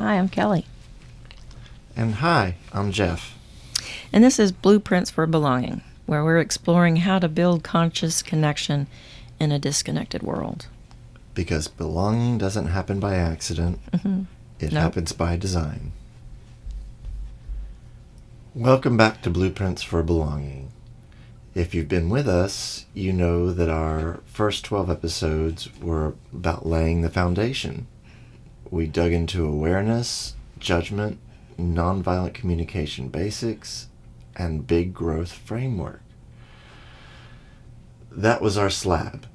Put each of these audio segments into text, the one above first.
Hi, I'm Kelly. And hi, I'm Geoff. And this is Blueprints for Belonging, where we're exploring how to build conscious connection in a disconnected world. Because belonging doesn't happen by accident, it happens by design. Welcome back to Blueprints for Belonging. If you've been with us, you know that our first 12 episodes were about laying the foundation. We dug into awareness, judgment, nonviolent communication basics, and big growth framework. That was our slab.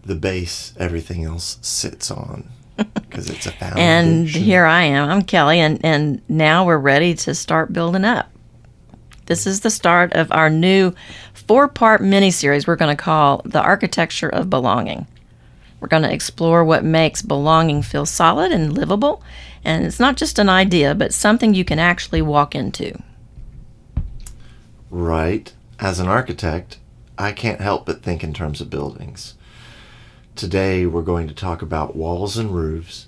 The base everything else sits on because it's a foundation. And here I am. I'm Kelly, and now we're ready to start building up. This is the start of our new 4-part mini-series we're going to call The Architecture of Belonging. We're going to explore what makes belonging feel solid and livable, and it's not just an idea, but something you can actually walk into. Right. As an architect, I can't help but think in terms of buildings. Today we're going to talk about walls and roofs,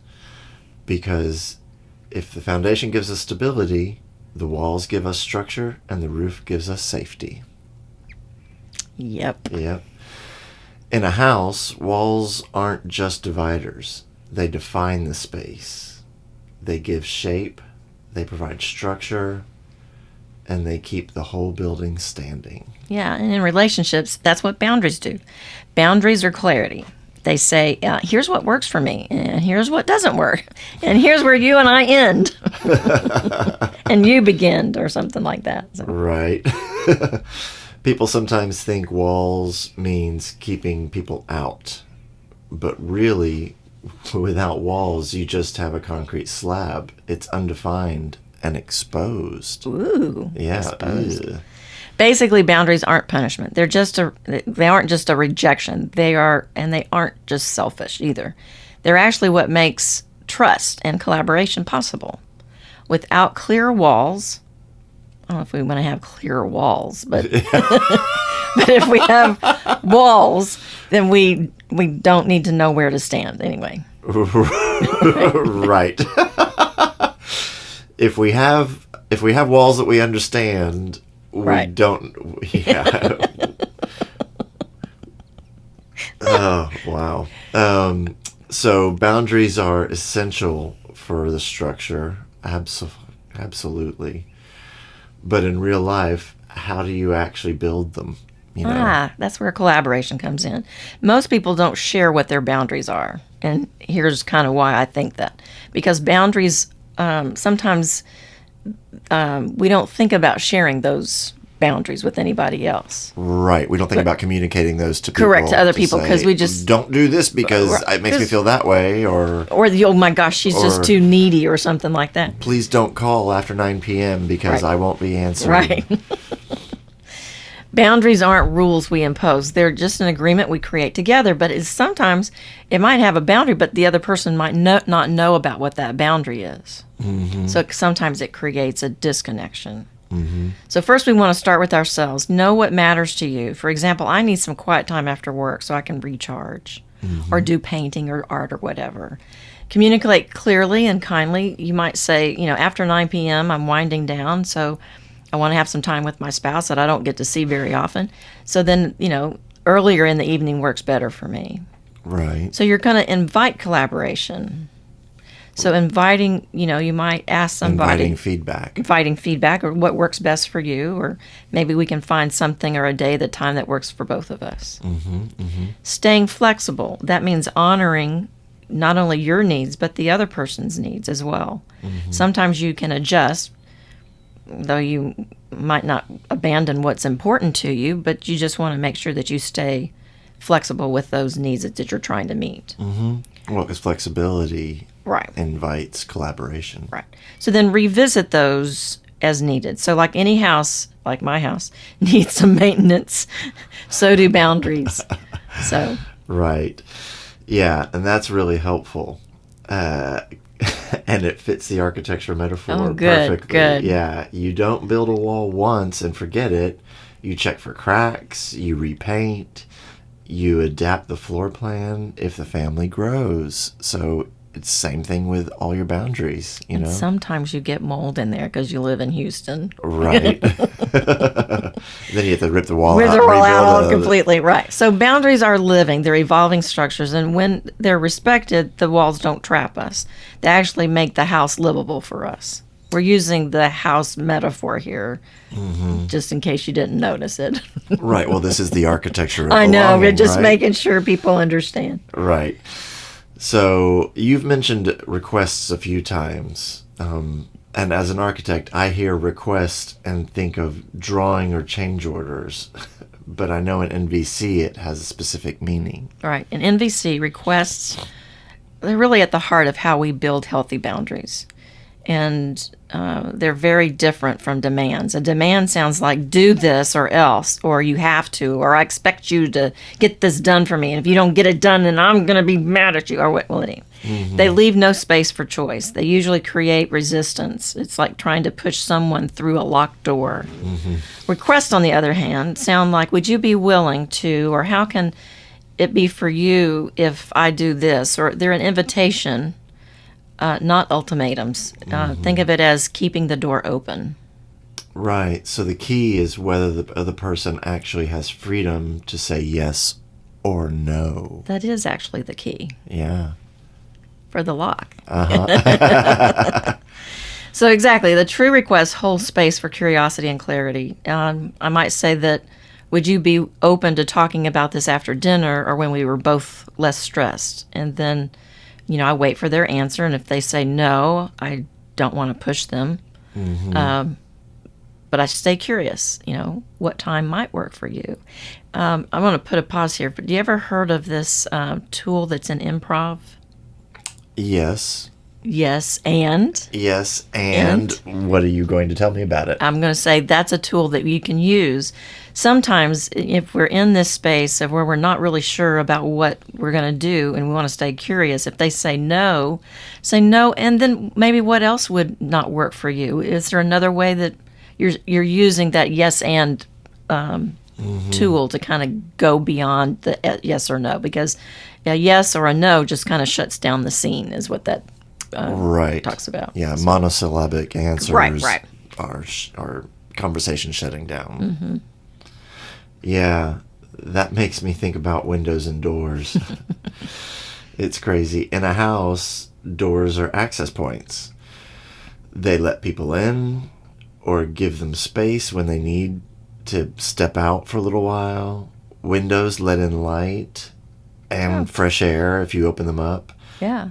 because if the foundation gives us stability, the walls give us structure and the roof gives us safety. Yep. In a house, walls aren't just dividers. They define the space. They give shape, they provide structure, and they keep the whole building standing. Yeah, and in relationships, that's what boundaries do. Boundaries are clarity. They say, here's what works for me, and here's what doesn't work, and here's where you and I end, and you begin, or something like that. So. Right. People sometimes think walls means keeping people out, but really, without walls, you just have a concrete slab. It's undefined and exposed. Ooh, yeah. Exposed. Basically, boundaries aren't punishment. They aren't just a rejection. They aren't just selfish either. They're actually what makes trust and collaboration possible. Without clear walls, I don't know if we want to have clear walls, but but if we have walls, then we don't need to know where to stand anyway. Right. If we have walls that we understand, we don't. Yeah. Oh, wow. So boundaries are essential for the structure. Absolutely. But in real life, how do you actually build them? That's where collaboration comes in. Most people don't share what their boundaries are. And here's kind of why I think that. Because boundaries, sometimes we don't think about sharing those boundaries with anybody else. Right. We don't think about communicating those to people. Correct, to other people, because we just... Don't do this because it makes me feel that way, or oh my gosh, she's just too needy, or something like that. Please don't call after 9 p.m. because I won't be answering. Right. Boundaries aren't rules we impose. They're just an agreement we create together, but sometimes it might have a boundary, but the other person might not know about what that boundary is. Mm-hmm. So sometimes it creates a disconnection. Mm-hmm. So first we want to start with ourselves. Know what matters to you. For example, I need some quiet time after work so I can recharge, or do painting or art or whatever. Communicate clearly and kindly. You might say, after 9 p.m. I'm winding down, so I want to have some time with my spouse that I don't get to see very often. So then, earlier in the evening works better for me. Right. So you're going to invite collaboration. So inviting, you might ask somebody. Inviting feedback, or what works best for you, or maybe we can find something or a day, the time that works for both of us. Mm-hmm, mm-hmm. Staying flexible. That means honoring not only your needs, but the other person's needs as well. Mm-hmm. Sometimes you can adjust, though you might not abandon what's important to you, but you just want to make sure that you stay flexible with those needs that you're trying to meet. Mm-hmm. Well, because flexibility invites collaboration. Right. So then revisit those as needed. So like any house, like my house, needs some maintenance. So do boundaries. So. Right. Yeah, and that's really helpful. And it fits the architecture metaphor perfectly. Good. Yeah, you don't build a wall once and forget it. You check for cracks, you repaint, you adapt the floor plan if the family grows. So It's same thing with all your boundaries, you know? Sometimes you get mold in there because you live in Houston. Right. Then you have to rip the wall Rip out. the wall out all rebuild completely, right. So boundaries are living, they're evolving structures, and when they're respected, the walls don't trap us. They actually make the house livable for us. We're using the house metaphor here, just in case you didn't notice it. Right. Well, this is the architecture of I know, belonging, we're just right? making sure people understand. Right. So you've mentioned requests a few times. And as an architect, I hear request and think of drawing or change orders. But I know in NVC it has a specific meaning. Right. In NVC, requests, they're really at the heart of how we build healthy boundaries. And they're very different from demands. A demand sounds like do this or else, or you have to, or I expect you to get this done for me. And if you don't get it done, then I'm going to be mad at you, or what will it? They leave no space for choice. They usually create resistance. It's like trying to push someone through a locked door. Requests, on the other hand, sound like, would you be willing to, or how can it be for you if I do this? Or they're an invitation, not ultimatums. Think of it as keeping the door open. Right. So the key is whether the other person actually has freedom to say yes or no. That is actually the key Yeah. for the lock. Uh-huh. So exactly, the true request holds space for curiosity and clarity. I might say that, would you be open to talking about this after dinner or when we were both less stressed? And then, I wait for their answer, and if they say no, I don't want to push them. But I stay curious, what time might work for you. I want to put a pause here. But do you ever heard of this tool that's in improv? Yes. Yes, and? Yes, and what are you going to tell me about it? I'm going to say that's a tool that you can use. Sometimes if we're in this space of where we're not really sure about what we're going to do and we want to stay curious, if they say no, and then maybe what else would not work for you? Is there another way that you're using that yes and tool to kind of go beyond the yes or no? Because a yes or a no just kind of shuts down the scene is what that right. talks about. Yeah, monosyllabic answers Right. are conversation shutting down. Yeah, that makes me think about windows and doors. It's crazy. In a house, doors are access points. They let people in or give them space when they need to step out for a little while. Windows let in light and fresh air if you open them up. Yeah.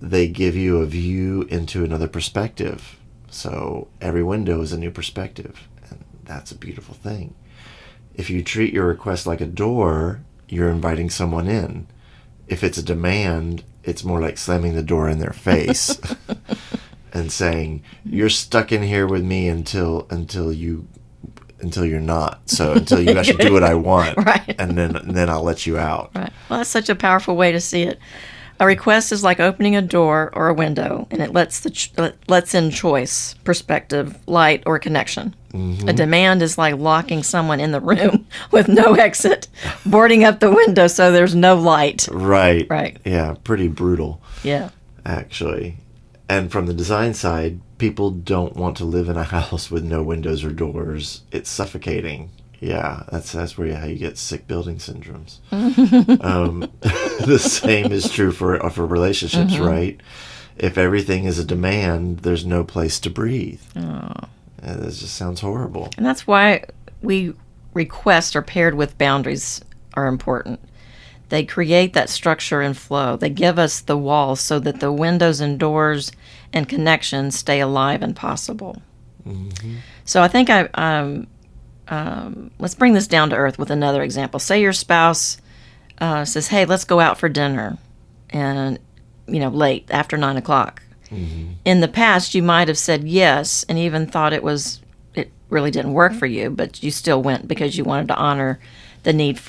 They give you a view into another perspective. So every window is a new perspective, and that's a beautiful thing. If you treat your request like a door, you're inviting someone in. If it's a demand, it's more like slamming the door in their face and saying, "You're stuck in here with me until you're not. So until you actually do what I want, Right. and then I'll let you out." Right. Well, that's such a powerful way to see it. A request is like opening a door or a window, and it lets in choice, perspective, light, or connection. A demand is like locking someone in the room with no exit, boarding up the window so there's no light. Right. Right. Yeah, pretty brutal, Yeah. actually. And from the design side, people don't want to live in a house with no windows or doors. It's suffocating. Yeah, that's how you get sick building syndromes. The same is true for relationships, right? If everything is a demand, there's no place to breathe. This just sounds horrible. And that's why requests are paired with boundaries are important. They create that structure and flow. They give us the walls so that the windows and doors and connections stay alive and possible. So I think let's bring this down to earth with another example. Say your spouse says, "Hey, let's go out for dinner," and late after 9:00. In the past, you might have said yes, and even thought it really didn't work for you, but you still went because you wanted to honor the need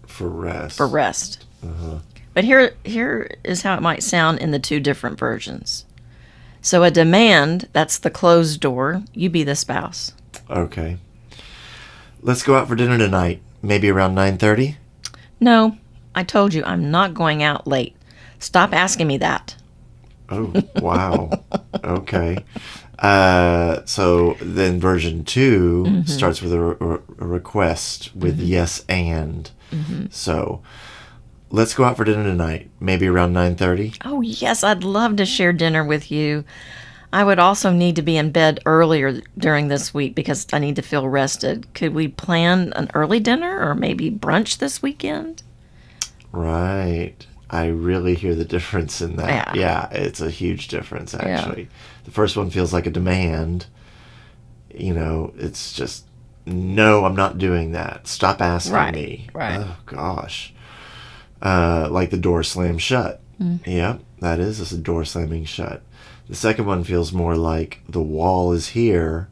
For rest. for rest. But here is how it might sound in the two different versions. So a demand, that's the closed door. You be the spouse. Okay. Let's go out for dinner tonight. Maybe around 9:30? No, I told you I'm not going out late. Stop asking me that. Oh, wow. Okay. So then version 2 starts with a request with yes and. So let's go out for dinner tonight, maybe around 9:30. Oh, yes, I'd love to share dinner with you. I would also need to be in bed earlier during this week because I need to feel rested. Could we plan an early dinner or maybe brunch this weekend? Right. I really hear the difference in that. Yeah. Yeah, it's a huge difference, actually. The first one feels like a demand. It's just, no, I'm not doing that. Stop asking me. Right. Oh, gosh. Like the door slammed shut. Yeah, that is a door slamming shut. The second one feels more like the wall is here,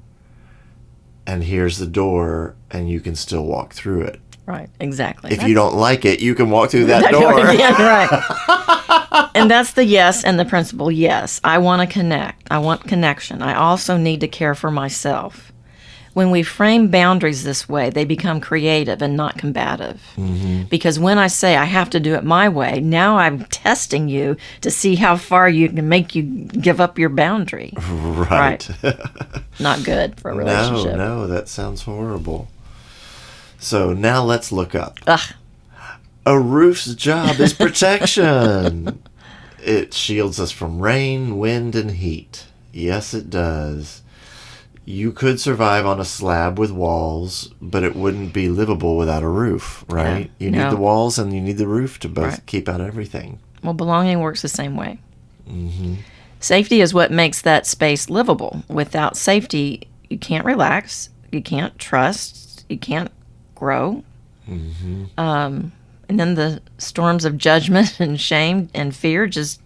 and here's the door, and you can still walk through it. Right, exactly. If you don't like it, you can walk through that door. Yeah, right. And that's the yes and the principle. Yes, I want to connect. I want connection. I also need to care for myself. When we frame boundaries this way, they become creative and not combative. Because when I say I have to do it my way, now I'm testing you to see how far you can make you give up your boundary. Right. Not good for a relationship. No, that sounds horrible. So now let's look up. Ugh. A roof's job is protection. It shields us from rain, wind, and heat. Yes, it does. You could survive on a slab with walls, but it wouldn't be livable without a roof, right? Yeah, you need the walls and you need the roof to both keep out everything. Well, belonging works the same way. Safety is what makes that space livable. Without safety, you can't relax, you can't trust, you can't grow. And then the storms of judgment and shame and fear just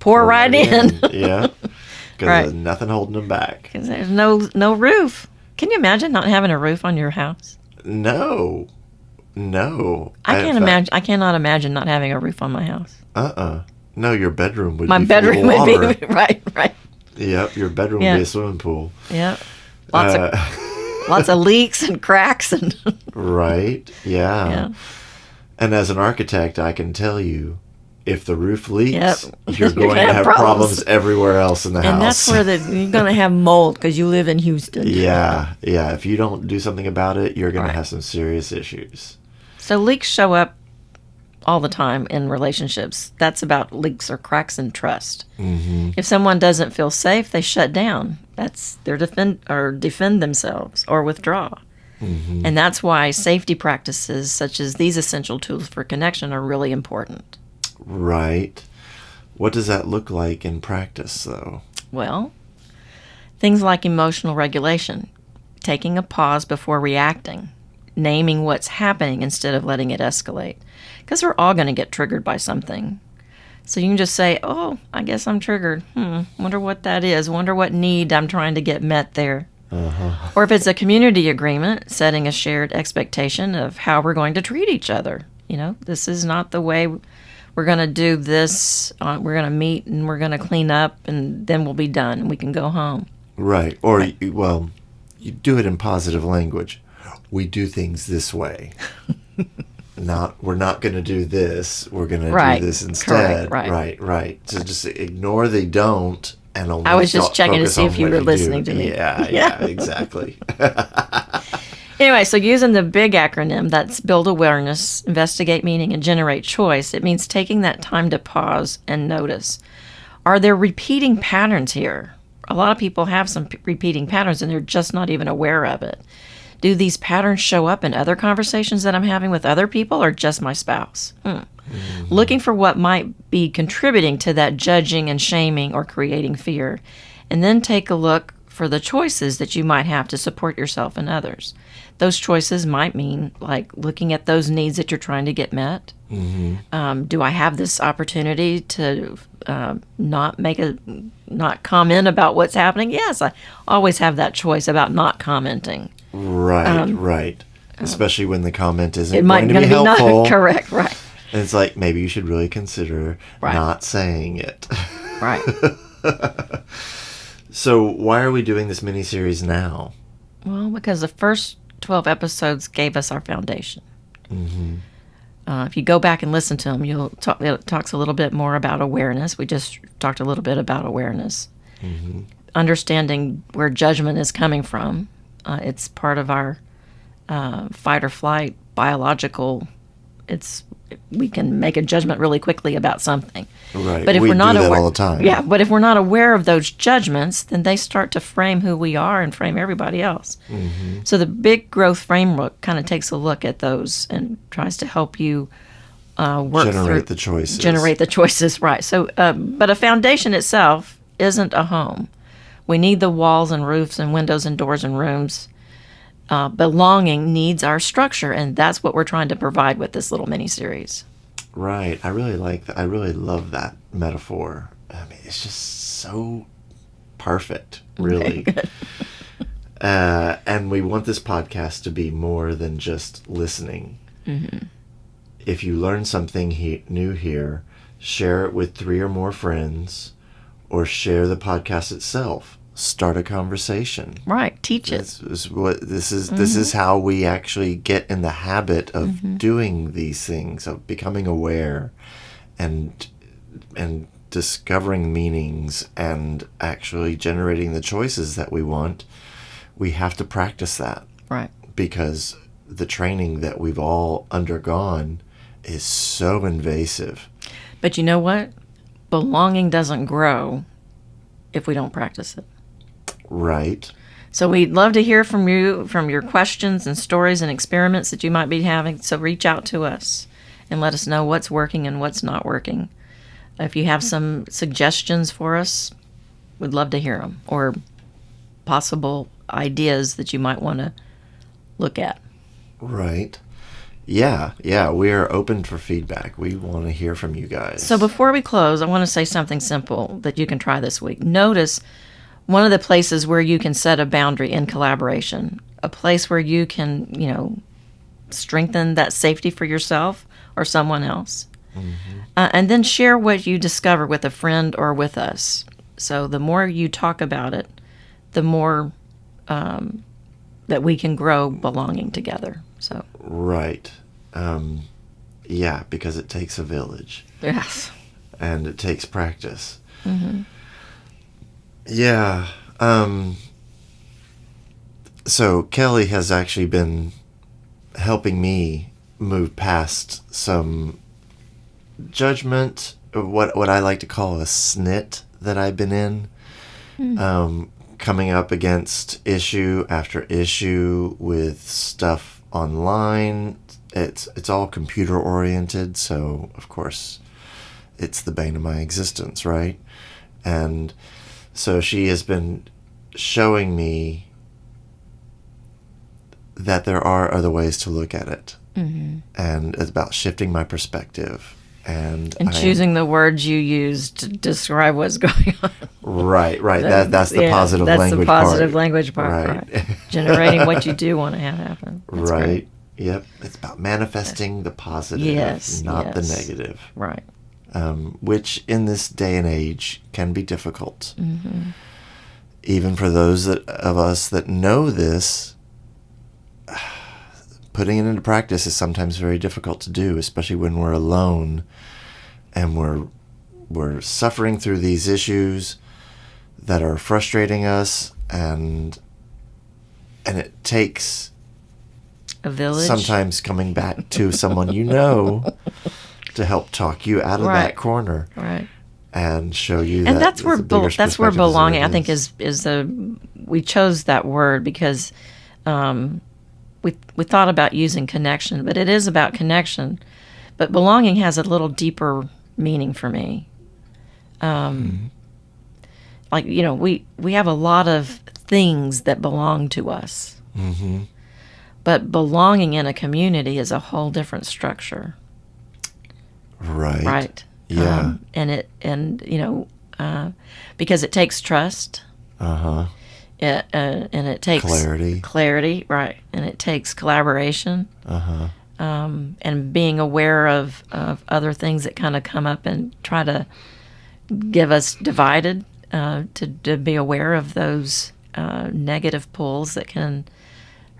pour right in. Yeah. Because there's nothing holding them back. Because there's no roof. Can you imagine not having a roof on your house? No. I cannot imagine not having a roof on my house. No, your bedroom would my be bedroom full of water. would be right. Yep, your bedroom would be a swimming pool. Yep. Lots of leaks and cracks and Right. Yeah. And as an architect, I can tell you, if the roof leaks, you're going to have problems everywhere else in the house. And that's where you're going to have mold because you live in Houston. Yeah. If you don't do something about it, you're going to have some serious issues. So leaks show up all the time in relationships. That's about leaks or cracks in trust. If someone doesn't feel safe, they shut down. That's their defend themselves or withdraw. And that's why safety practices such as these essential tools for connection are really important. Right. What does that look like in practice, though? Well, things like emotional regulation, taking a pause before reacting, naming what's happening instead of letting it escalate. Because we're all going to get triggered by something. So you can just say, oh, I guess I'm triggered. Wonder what that is. Wonder what need I'm trying to get met there. Or if it's a community agreement, setting a shared expectation of how we're going to treat each other. This is not the way we're going to do this. We're going to meet and we're going to clean up and then we'll be done and we can go home. Right. Or, you do it in positive language. We do things this way. We're not going to do this. We're going to do this instead. Correct, right. So just ignore the don't and only I was just checking to see if you were listening to me. Yeah, exactly. Anyway, so using the big acronym, that's build awareness, investigate meaning, and generate choice, it means taking that time to pause and notice. Are there repeating patterns here? A lot of people have some repeating patterns and they're just not even aware of it. Do these patterns show up in other conversations that I'm having with other people or just my spouse? Looking for what might be contributing to that judging and shaming or creating fear. And then take a look for the choices that you might have to support yourself and others. Those choices might mean like looking at those needs that you're trying to get met. Do I have this opportunity to not comment about what's happening? Yes, I always have that choice about not commenting. Right. Especially when the comment isn't going to be helpful. Not correct, right. And it's like, maybe you should really consider not saying it. Right. So why are we doing this miniseries now? Well, because the first 12 episodes gave us our foundation. if you go back and listen to them, it talks a little bit more about awareness. We just talked a little bit about awareness. Mm-hmm. Understanding where judgment is coming from. It's part of our fight or flight biological. We can make a judgment really quickly about something. Right. But if we we're not do that aware, all the time. yeah. But if we're not aware of those judgments, then they start to frame who we are and frame everybody else. Mm-hmm. So the big growth framework kind of takes a look at those and tries to help you work Generate the choices. Generate the choices, right? So, but a foundation itself isn't a home. We need the walls and roofs and windows and doors and rooms. Belonging needs our structure, and that's what we're trying to provide with this little mini-series. Right. I really like that. I really love that metaphor. I mean, it's just so perfect, really. And we want this podcast to be more than just listening. Mm-hmm. If you learn something new here, share it with 3 or more friends, or share the podcast itself. Start a conversation. Right. Teach it. This is how we actually get in the habit of doing these things, of becoming aware and discovering meanings and actually generating the choices that we want. We have to practice that. Right. Because the training that we've all undergone is so invasive. But you know what? Belonging doesn't grow if we don't practice it. Right. So we'd love to hear from you, from your questions and stories and experiments that you might be having. So reach out to us and let us know what's working and what's not working. If you have some suggestions for us, we'd love to hear them, or possible ideas that you might want to look at. Right. Yeah, we are open for feedback. We want to hear from you guys. So before we close, I want to say something simple that you can try this week. Notice one of the places where you can set a boundary in collaboration, a place where you can, strengthen that safety for yourself or someone else. Mm-hmm. And then share what you discover with a friend or with us. So the more you talk about it, the more that we can grow belonging together. So right. Because it takes a village. Yes. And it takes practice. Mm-hmm. Yeah. So Kelly has actually been helping me move past some judgment, what I like to call a snit that I've been in. Mm. Coming up against issue after issue with stuff online. It's all computer oriented, so of course it's the bane of my existence, right? And so she has been showing me that there are other ways to look at it. Mm-hmm. And it's about shifting my perspective. And choosing the words you use to describe what's going on. Right. That's the positive language part. That's the positive language part, right. Generating what you do want to have happen. That's right. Great. Yep. It's about manifesting the positive, not the negative. Right. Which in this day and age can be difficult. Mm-hmm. Even for those of us that know this, putting it into practice is sometimes very difficult to do, especially when we're alone and we're suffering through these issues that are frustrating us, and it takes a village. Sometimes coming back to someone to help talk you out of that corner, right, and show you. And that's where belonging, I think, is we chose that word because we thought about using connection, but it is about connection. But belonging has a little deeper meaning for me. Like we have a lot of things that belong to us. Mm-hmm. But belonging in a community is a whole different structure. Right. Right. Yeah. Because it takes trust. Uh-huh. And it takes clarity, right? And it takes collaboration. Uh-huh. And being aware of other things that kind of come up and try to give us divided. To be aware of those negative pulls that can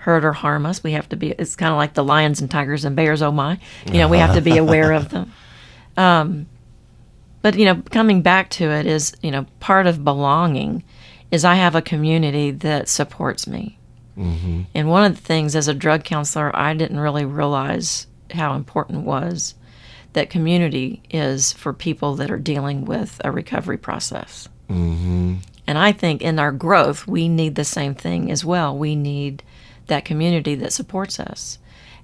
hurt or harm us. We have to be, it's kind of like the lions and tigers and bears, oh my. We have to be aware of them. But, coming back to it is, part of belonging is I have a community that supports me. Mm-hmm. And one of the things as a drug counselor, I didn't really realize how important was that community is for people that are dealing with a recovery process. Mm-hmm. And I think in our growth, we need the same thing as well. We need that community that supports us.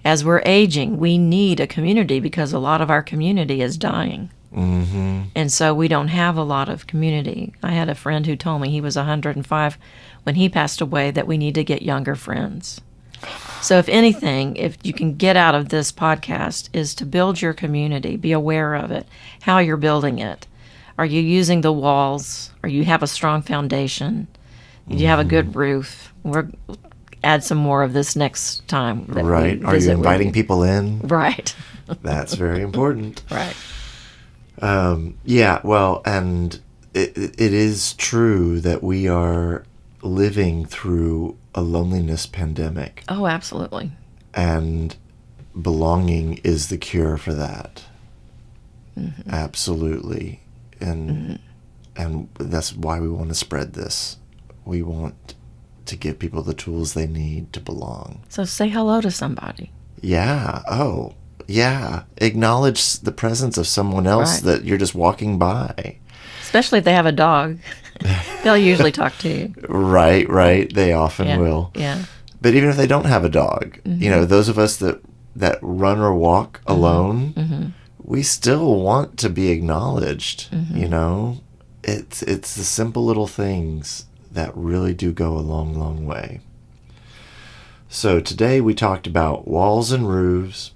As we're aging, we need a community because a lot of our community is dying. Mm-hmm. And so we don't have a lot of community. I had a friend who told me he was 105 when he passed away that we need to get younger friends. So if anything, if you can get out of this podcast is to build your community, be aware of it, how you're building it. Are you using the walls? Or you have a strong foundation? Do you have a good roof? We'll add some more of this next time. Right. Are you inviting people in? Right. That's very important. Right. Yeah, well, and it is true that we are living through a loneliness pandemic. Oh, absolutely. And belonging is the cure for that. Mm-hmm. Absolutely. And that's why we want to spread this. We want to give people the tools they need to belong. So say hello to somebody. Yeah. Oh, yeah. Acknowledge the presence of someone else that you're just walking by. Especially if they have a dog. They'll usually talk to you. Right. They often will. Yeah. But even if they don't have a dog, those of us that run or walk alone, we still want to be acknowledged. It's the simple little things that really do go a long, long way. So today we talked about walls and roofs,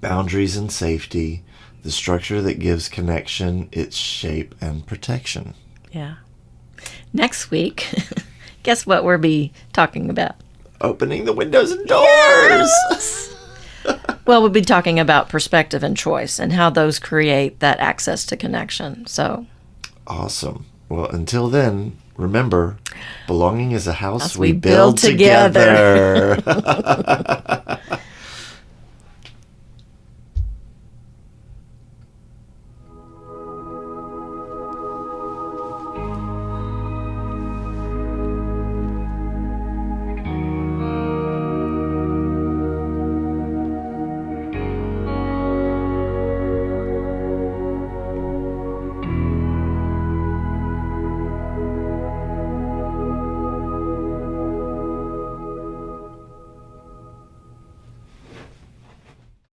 boundaries and safety, the structure that gives connection its shape and protection. Yeah. Next week, guess what we'll be talking about? Opening the windows and doors. Yes! Well, we'll be talking about perspective and choice and how those create that access to connection. So awesome. Well, until then, remember, belonging is a house we build together.